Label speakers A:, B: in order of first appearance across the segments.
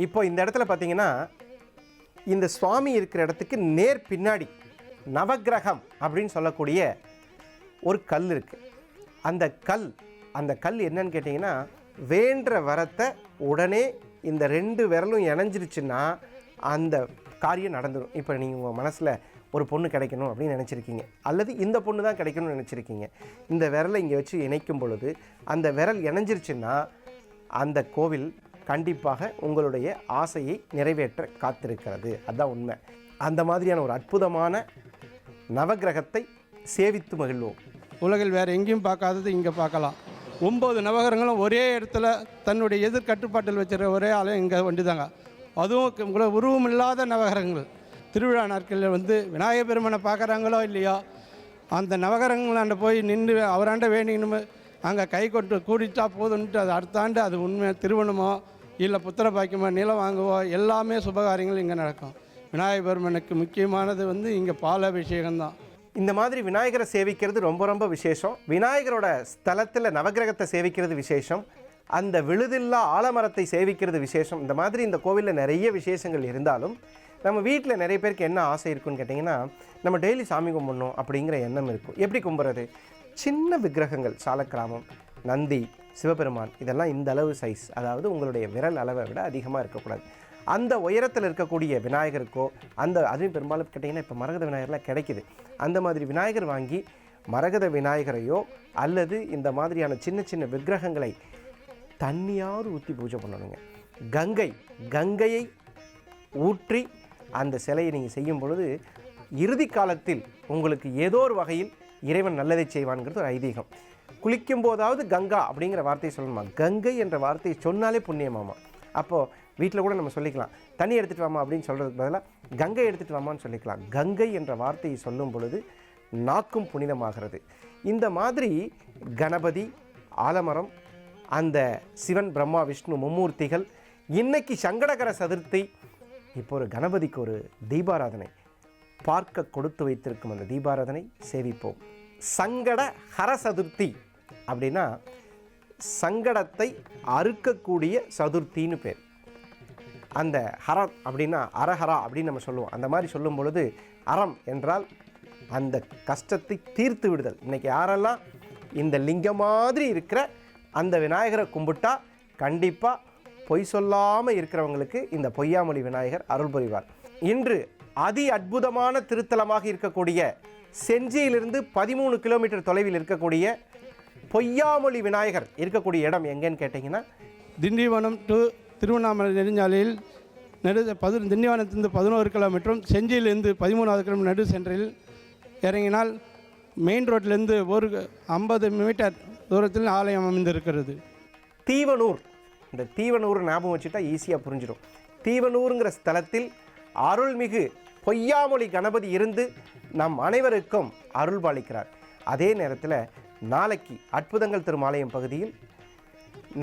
A: இப்போ இந்த இடத்துல பார்த்தீங்கன்னா இந்த சுவாமி இருக்கிற இடத்துக்கு நேர் பின்னாடி நவக்கிரகம் அப்படின்னு சொல்லக்கூடிய ஒரு கல் இருக்குது. அந்த கல் என்னன்னு கேட்டிங்கன்னா, வேண்ட வரத்தை உடனே இந்த 2 விரலும் இணைஞ்சிருச்சுன்னா அந்த காரியம் நடந்துடும். இப்போ நீங்கள் உங்கள் மனசில் ஒரு பொண்ணு கிடைக்கணும் அப்படின்னு நினச்சிருக்கீங்க, அல்லது இந்த பொண்ணு தான் கிடைக்கணும்னு நினச்சிருக்கீங்க. இந்த விரலை இங்கே வச்சு இணைக்கும் பொழுது அந்த விரல் இணைஞ்சிருச்சுன்னா அந்த கோவில் கண்டிப்பாக உங்களுடைய ஆசையை நிறைவேற்ற காத்திருக்கிறது. அதுதான் உண்மை. அந்த மாதிரியான ஒரு அற்புதமான நவக்கிரகத்தை சேவித்து மகிழ்வோம்.
B: உலகில் வேறு எங்கேயும் பார்க்காதது இங்கே பார்க்கலாம். 9 நவகிரகங்களும் ஒரே இடத்துல தன்னுடைய எதிர்கட்டுப்பாட்டில் வச்சுருக்க ஒரே ஆலயம் இங்கே வந்துதாங்க. அதுவும் உருவம் இல்லாத நவகிரகங்கள். திருவிழா நாட்களில் விநாயகர் பெருமானை பார்க்குறாங்களோ இல்லையோ, அந்த நவகிரகங்களாண்ட போய் நின்று அவராண்ட வேண்டிங்கன்னு அங்கே கை கொட்டு கூடிட்டா போதுன்ட்டு அது அடுத்த ஆண்டு அது உண்மை திருமணமோ இல்லை புத்திர பாக்கியமோ நிலம் வாங்குவோ எல்லாமே சுபகாரியங்கள் இங்கே நடக்கும். விநாயகர் பெருமானுக்கு முக்கியமானது இங்கே பாலாபிஷேகம்தான்.
A: இந்த மாதிரி விநாயகரை சேவிக்கிறது ரொம்ப ரொம்ப விசேஷம். விநாயகரோட ஸ்தலத்தில் நவக்கிரகத்தை சேவிக்கிறது விசேஷம். அந்த விழுதில்லா ஆலமரத்தை சேவிக்கிறது விசேஷம். இந்த மாதிரி இந்த கோவிலில் நிறைய விசேஷங்கள் இருந்தாலும் நம்ம வீட்டில் நிறைய பேருக்கு என்ன ஆசை இருக்குன்னு கேட்டிங்கன்னா, நம்ம டெய்லி சாமி கும்பிடணும் அப்படிங்கிற எண்ணம் இருக்கும். எப்படி கும்பிட்றது? சின்ன விக்கிரகங்கள், சாலக்கிராமம், நந்தி, சிவபெருமான், இதெல்லாம் இந்த அளவு சைஸ், அதாவது உங்களுடைய விரல் அளவை விட அதிகமாக இருக்கக்கூடாது. அந்த உயரத்தில் இருக்கக்கூடிய விநாயகருக்கோ அதுவும் பெரும்பாலும் கேட்டிங்கன்னா இப்போ மரகத விநாயகர்லாம் கிடைக்குது. அந்த மாதிரி விநாயகர் வாங்கி மரகத விநாயகரையோ அல்லது இந்த மாதிரியான சின்ன சின்ன விக்கிரகங்களை தண்ணியாவது ஊற்றி பூஜை பண்ணணுங்க. கங்கையை ஊற்றி அந்த சிலையை நீங்கள் செய்யும் பொழுது இறுதி காலத்தில் உங்களுக்கு ஏதோ ஒரு வகையில் இறைவன் நல்லதை செய்வான்ங்கிறது ஒரு ஐதீகம். குளிக்கும் போதாவது கங்கா அப்படிங்கிற வார்த்தையை சொல்லணுமா? கங்கை என்ற வார்த்தையை சொன்னாலே புண்ணியமாமா. அப்போது வீட்டில் கூட நம்ம சொல்லிக்கலாம், தண்ணி எடுத்துகிட்டு வாமா அப்படின்னு சொல்கிறதுக்கு பதிலாக கங்கை எடுத்துகிட்டு வாமான்னு சொல்லிக்கலாம். கங்கை என்ற வார்த்தையை சொல்லும் பொழுது நாக்கும் புனிதமாகிறது. இந்த மாதிரி கணபதி, ஆலமரம், அந்த சிவன், பிரம்மா, விஷ்ணு மும்மூர்த்திகள், இன்னைக்கு சங்கடகர சதுர்த்தி, இப்போ ஒரு கணபதிக்கு ஒரு தீபாராதனை பார்க்க கொடுத்து வைத்திருக்கும். அந்த தீபாராதனை சேவிப்போம். சங்கட ஹர சதுர்த்தி அப்படின்னா சங்கடத்தை அறுக்கக்கூடிய சதுர்த்தின்னு பேர். அந்த ஹரம் அப்படின்னா அரஹரா அப்படின்னு நம்ம சொல்லுவோம். அந்த மாதிரி சொல்லும் பொழுது அறம் என்றால் அந்த கஷ்டத்தை தீர்த்து விடுதல். இன்றைக்கி யாரெல்லாம் இந்த லிங்கம் மாதிரி இருக்கிற அந்த விநாயகரை கும்பிட்டா கண்டிப்பாக பொய் சொல்லாமல் இருக்கிறவங்களுக்கு இந்த பொய்யாமொழி விநாயகர் அருள் புரிவார். இன்று அதி அற்புதமான திருத்தலமாக இருக்கக்கூடிய செஞ்சியிலிருந்து 13 கிலோமீட்டர் தொலைவில் இருக்கக்கூடிய பொய்யாமொழி விநாயகர் இருக்கக்கூடிய இடம் எங்கன்னு கேட்டிங்கன்னா,
B: திண்டிவனம் டு திருவண்ணாமலை நெடுஞ்சாலையில் திண்டிவனத்திலிருந்து 11 கிலோமீட்டரும் செஞ்சியிலிருந்து 13வது கிலோமீட்டர் நடு சென்றில் இறங்கினால் மெயின் ரோட்டிலேருந்து ஒரு 50 மீட்டர் தூரத்தில் ஆலயம் அமைந்திருக்கிறது.
A: தீவனூர். இந்த தீவனூர் ஞாபகம் வச்சுட்டா ஈஸியாக புரிஞ்சிடும். தீவனூருங்கிற ஸ்தலத்தில் அருள்மிகு பொய்யாமொழி கணபதி இருந்து நம் அனைவருக்கும் அருள் பாலிக்கிறார். அதே நேரத்தில் நாளைக்கு அற்புதங்கள் திருமாலயம் பகுதியில்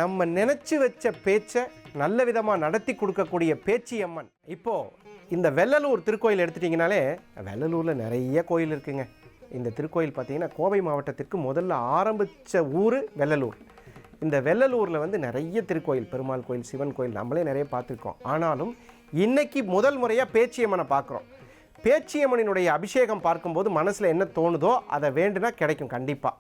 A: நம்ம நினச்சி வச்ச பேச்சை நல்ல விதமாக நடத்தி கொடுக்கக்கூடிய பேச்சியம்மன். இப்போது இந்த வெள்ளலூர் திருக்கோயில் எடுத்துட்டிங்கனாலே, வெள்ளலூரில் நிறைய கோயில் இருக்குங்க. இந்த திருக்கோயில் பார்த்திங்கன்னா கோவை மாவட்டத்திற்கு முதல்ல ஆரம்பித்த ஊர் வெள்ளலூர். இந்த வெள்ளலூரில் நிறைய திருக்கோயில், பெருமாள் கோயில், சிவன் கோயில் நம்மளே நிறைய பார்த்துருக்கோம். ஆனாலும் இன்றைக்கி முதல் முறையாக பேச்சியம்மனை பார்க்குறோம். பேச்சியம்மனினுடைய அபிஷேகம் பார்க்கும்போது மனசில் என்ன தோணுதோ அதை வேண்டுனா கிடைக்கும் கண்டிப்பாக.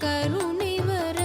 C: கருணை வர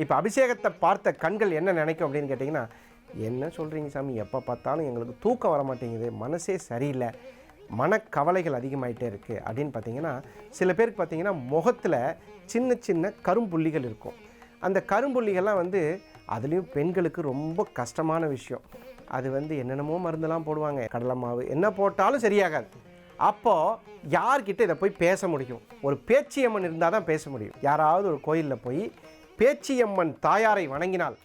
A: இப்போ அபிஷேகத்தை பார்த்த கண்கள் என்ன நினைக்கும் அப்படின்னு கேட்டிங்கன்னா, என்ன சொல்கிறீங்க சாமி, எப்போ பார்த்தாலும் எங்களுக்கு தூக்கம் வர மாட்டேங்குது, மனசே சரியில்லை, மனக்கவலைகள் அதிகமாகிட்டே இருக்குது அப்படின்னு பார்த்தீங்கன்னா, சில பேருக்கு பார்த்தீங்கன்னா முகத்தில் சின்ன சின்ன கரும்புள்ளிகள் இருக்கும். அந்த கரும்புள்ளிகள்லாம் வந்து அதுலேயும் பெண்களுக்கு ரொம்ப கஷ்டமான விஷயம். அது வந்து என்னென்னமோ மருந்தெல்லாம் போடுவாங்க, கடலை மாவு என்ன போட்டாலும் சரியாகாது. அப்போது யார்கிட்ட இதை போய் பேச முடியும்? ஒரு பேச்சியம்மன் இருந்தால் தான் பேச முடியும். யாராவது ஒரு கோயிலில் போய் பேச்சியம்மன் தாயாரை வணங்கினால்